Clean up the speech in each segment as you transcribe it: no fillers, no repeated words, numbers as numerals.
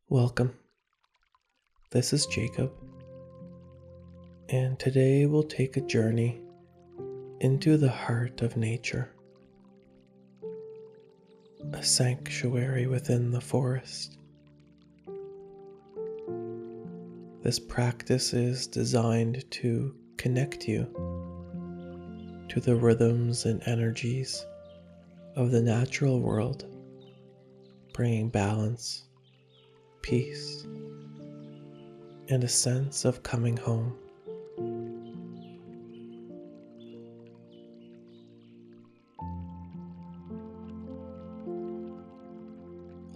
Welcome. This is Jacob, and today we'll take a journey into the heart of nature, a sanctuary within the forest. This practice is designed to connect you to the rhythms and energies of the natural world, bringing balance, peace, and a sense of coming home.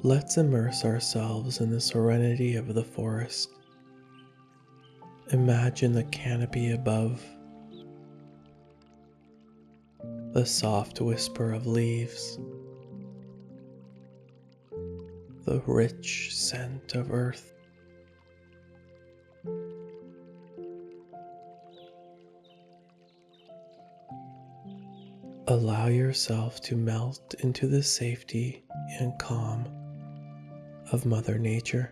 Let's immerse ourselves in the serenity of the forest. Imagine the canopy above, the soft whisper of leaves, the rich scent of earth. Allow yourself to melt into the safety and calm of Mother Nature.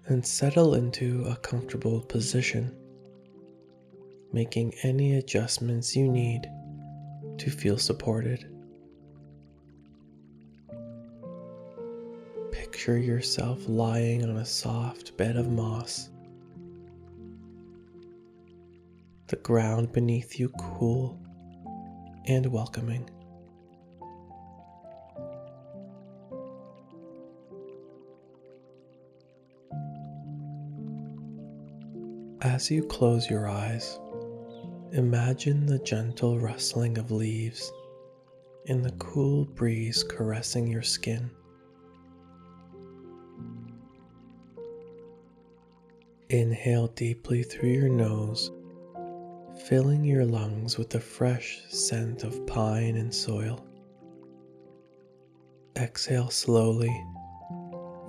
And settle into a comfortable position, making any adjustments you need to feel supported. Picture yourself lying on a soft bed of moss, the ground beneath you cool and welcoming. As you close your eyes, imagine the gentle rustling of leaves and the cool breeze caressing your skin. Inhale deeply through your nose, filling your lungs with the fresh scent of pine and soil. Exhale slowly,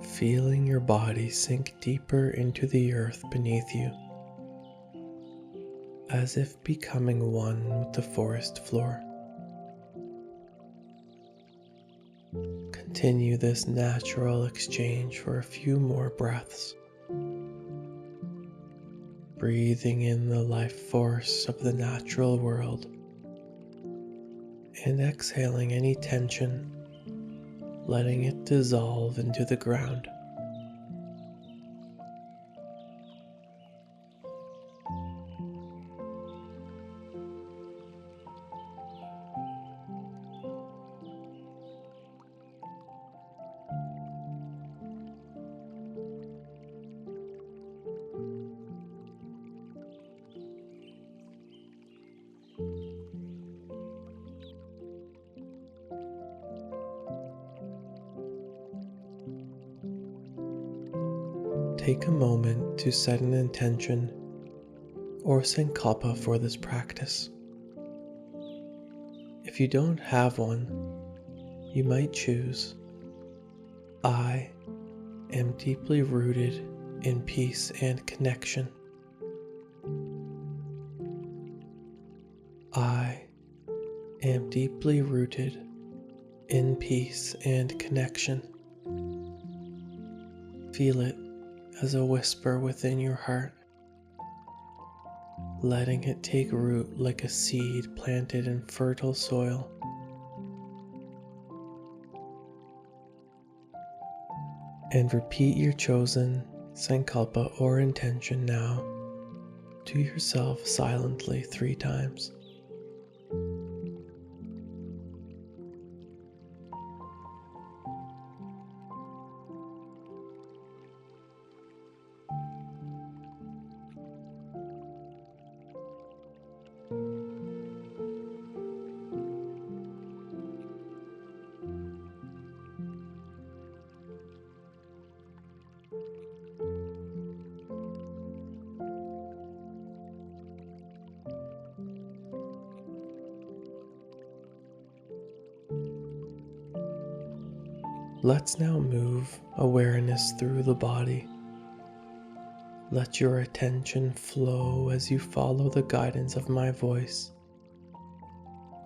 feeling your body sink deeper into the earth beneath you, as if becoming one with the forest floor. Continue this natural exchange for a few more breaths, breathing in the life force of the natural world and exhaling any tension, letting it dissolve into the ground. Take a moment to set an intention or Sankalpa for this practice. If you don't have one, you might choose, I am deeply rooted in peace and connection. I am deeply rooted in peace and connection. Feel it as a whisper within your heart, letting it take root like a seed planted in fertile soil. And repeat your chosen Sankalpa or intention now to yourself silently 3 times. Let's now move awareness through the body. Let your attention flow as you follow the guidance of my voice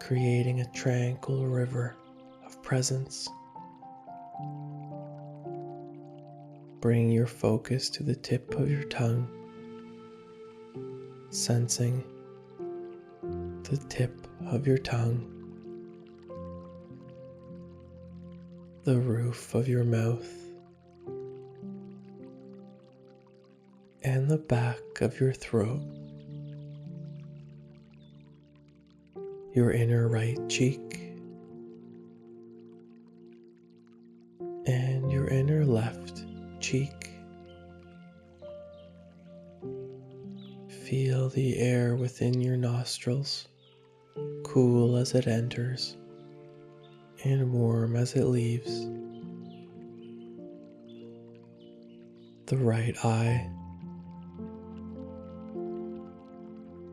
creating a tranquil river of presence. Bring your focus to the tip of your tongue, sensing the tip of your tongue, the roof of your mouth, and the back of your throat, your inner right cheek, and your inner left cheek. Feel the air within your nostrils, cool as it enters and warm as it leaves. The right eye,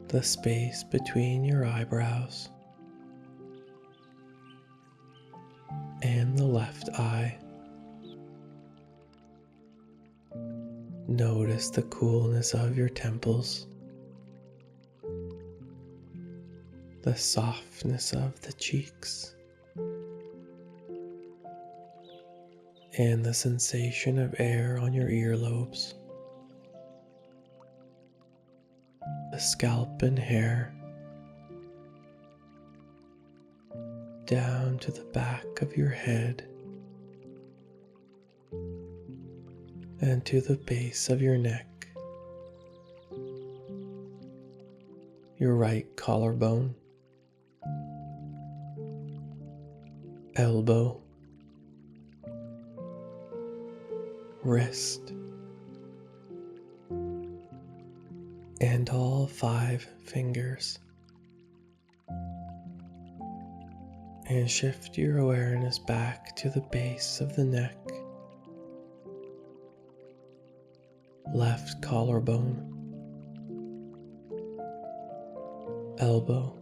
the space between your eyebrows, and the left eye. Notice the coolness of your temples, the softness of the cheeks, and the sensation of air on your earlobes, the scalp and hair, down to the back of your head, and to the base of your neck, your right collarbone, elbow, wrist, and all 5 fingers. And shift your awareness back to the base of the neck, left collarbone, elbow,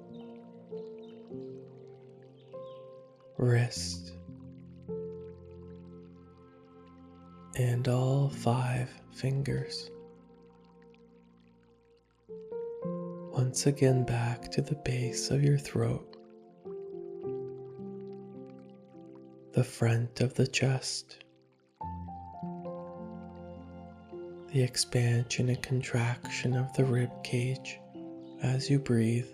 wrist, and all 5 fingers. Once again back to the base of your throat, the front of the chest, the expansion and contraction of the rib cage as you breathe,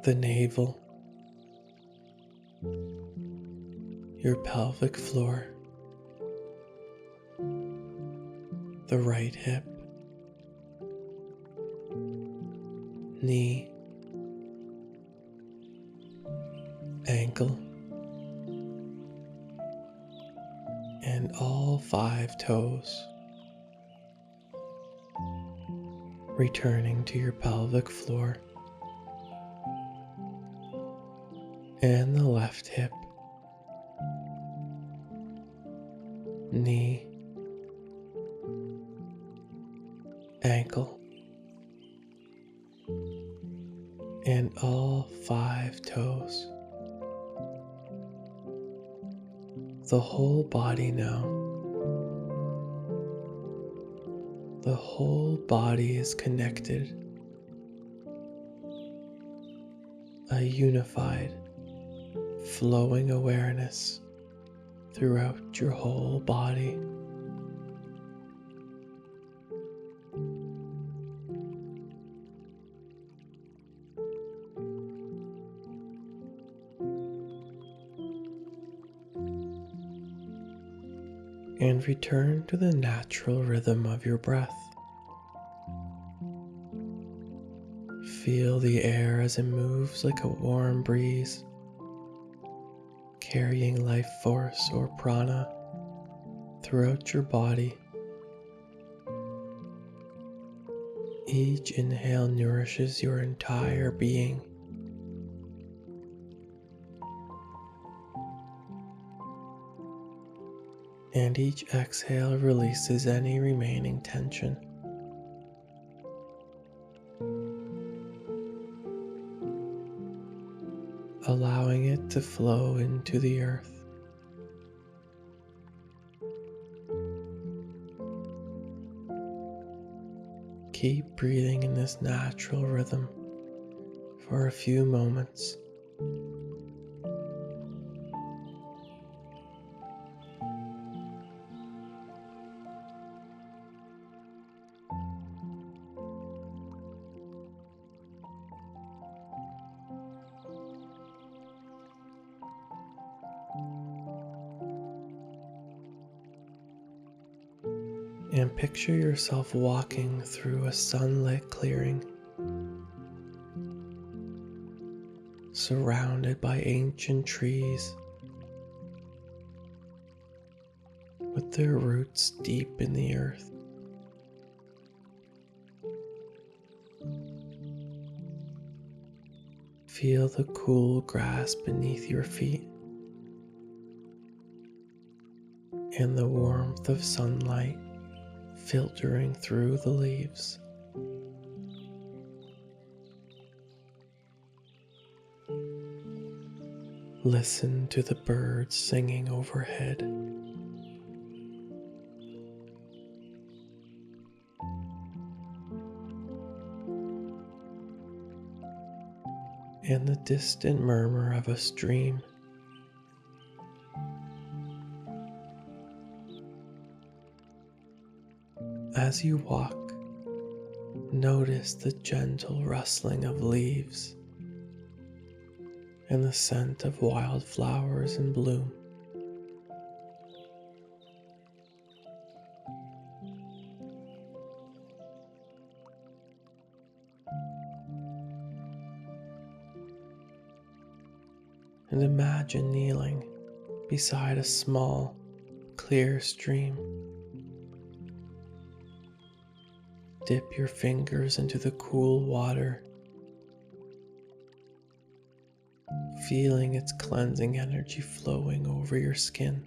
the navel, your pelvic floor, the right hip, knee, ankle, and all 5 toes. Returning to your pelvic floor and the left hip, knee, ankle, and all 5 toes. The whole body now. The whole body is connected, a unified, flowing awareness throughout your whole body. And return to the natural rhythm of your breath. Feel the air as it moves like a warm breeze, carrying life force or prana throughout your body. Each inhale nourishes your entire being. And each exhale releases any remaining tension. Allowing it to flow into the earth. Keep breathing in this natural rhythm for a few moments. And picture yourself walking through a sunlit clearing, surrounded by ancient trees with their roots deep in the earth. Feel the cool grass beneath your feet and the warmth of sunlight filtering through the leaves. Listen to the birds singing overhead. And the distant murmur of a stream. As you walk, notice the gentle rustling of leaves and the scent of wildflowers in bloom. And imagine kneeling beside a small, clear stream. Dip your fingers into the cool water, feeling its cleansing energy flowing over your skin.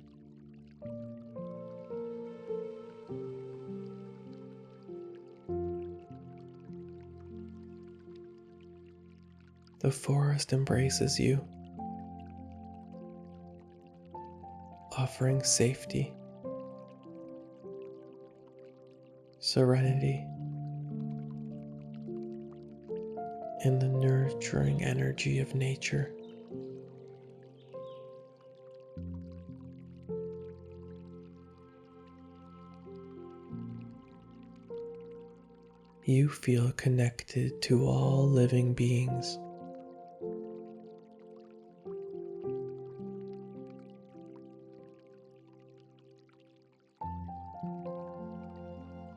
The forest embraces you, offering safety, serenity, and the nurturing energy of nature. You feel connected to all living beings.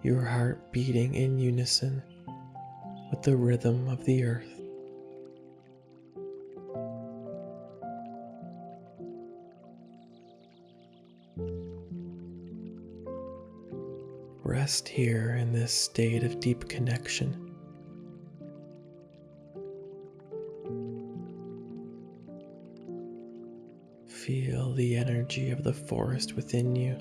Your heart beating in unison with the rhythm of the earth. Rest here in this state of deep connection. Feel the energy of the forest within you.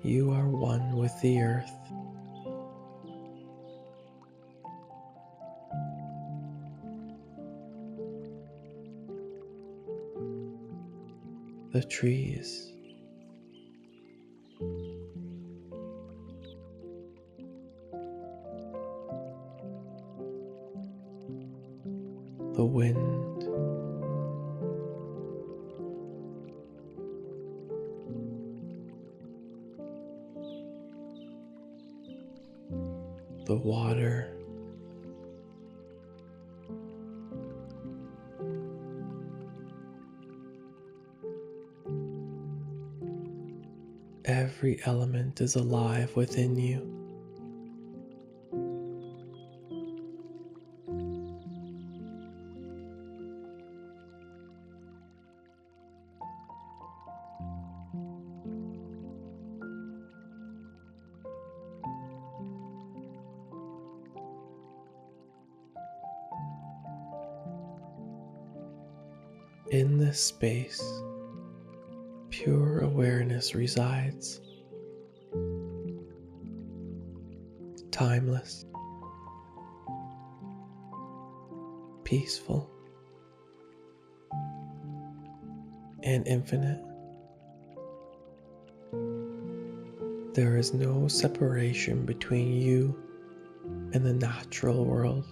You are one with the earth. The trees, the wind, the water, every element is alive within you. In this space, pure awareness resides, timeless, peaceful, and infinite. There is no separation between you and the natural world.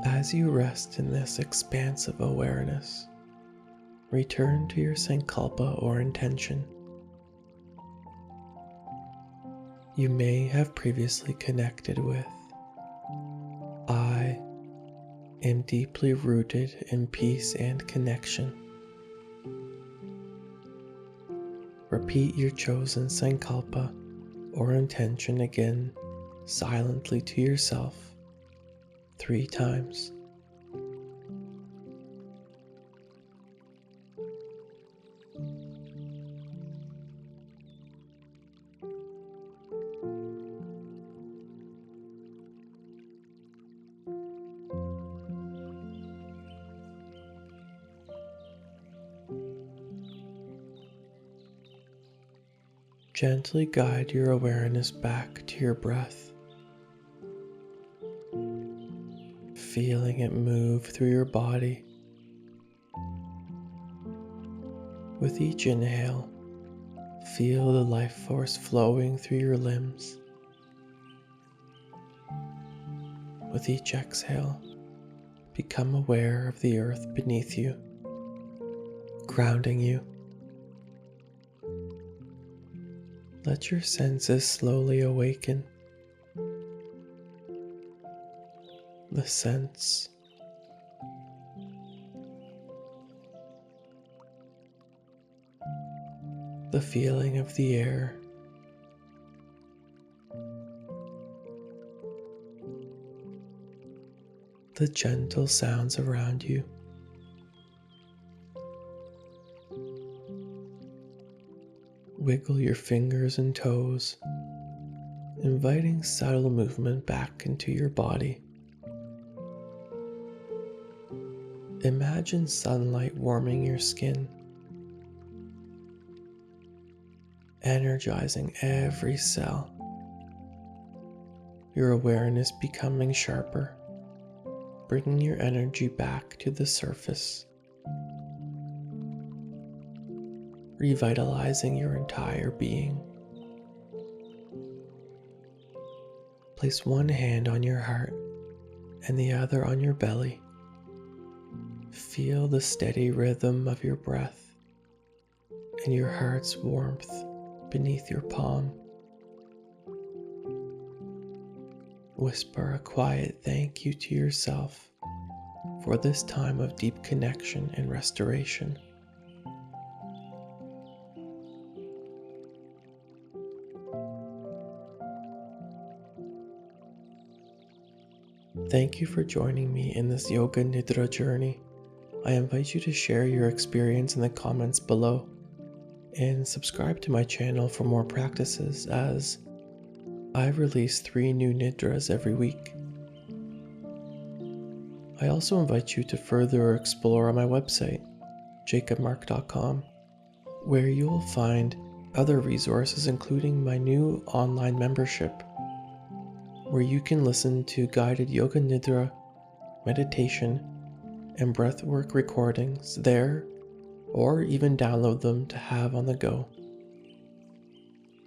As you rest in this expansive awareness, return to your Sankalpa or intention. You may have previously connected with, I am deeply rooted in peace and connection. Repeat your chosen Sankalpa or intention again silently to yourself 3 times. Gently guide your awareness back to your breath, feeling it move through your body. With each inhale, feel the life force flowing through your limbs. With each exhale, become aware of the earth beneath you, grounding you. Let your senses slowly awaken. The sense, the feeling of the air, the gentle sounds around you. Wiggle your fingers and toes, inviting subtle movement back into your body. Imagine sunlight warming your skin, energizing every cell. Your awareness becoming sharper, bringing your energy back to the surface, revitalizing your entire being. Place one hand on your heart and the other on your belly. Feel the steady rhythm of your breath and your heart's warmth beneath your palm. Whisper a quiet thank you to yourself for this time of deep connection and restoration. Thank you for joining me in this Yoga Nidra journey. I invite you to share your experience in the comments below and subscribe to my channel for more practices, as I release 3 new Nidras every week. I also invite you to further explore on my website, jacobmark.com, where you will find other resources, including my new online membership, where you can listen to guided Yoga Nidra, meditation, and breathwork recordings there, or even download them to have on the go.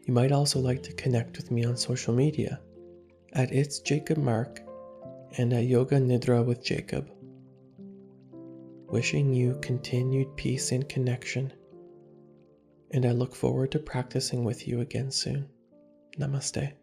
You might also like to connect with me on social media at It's Jacob Mark and at Yoga Nidra with Jacob. Wishing you continued peace and connection, and I look forward to practicing with you again soon. Namaste.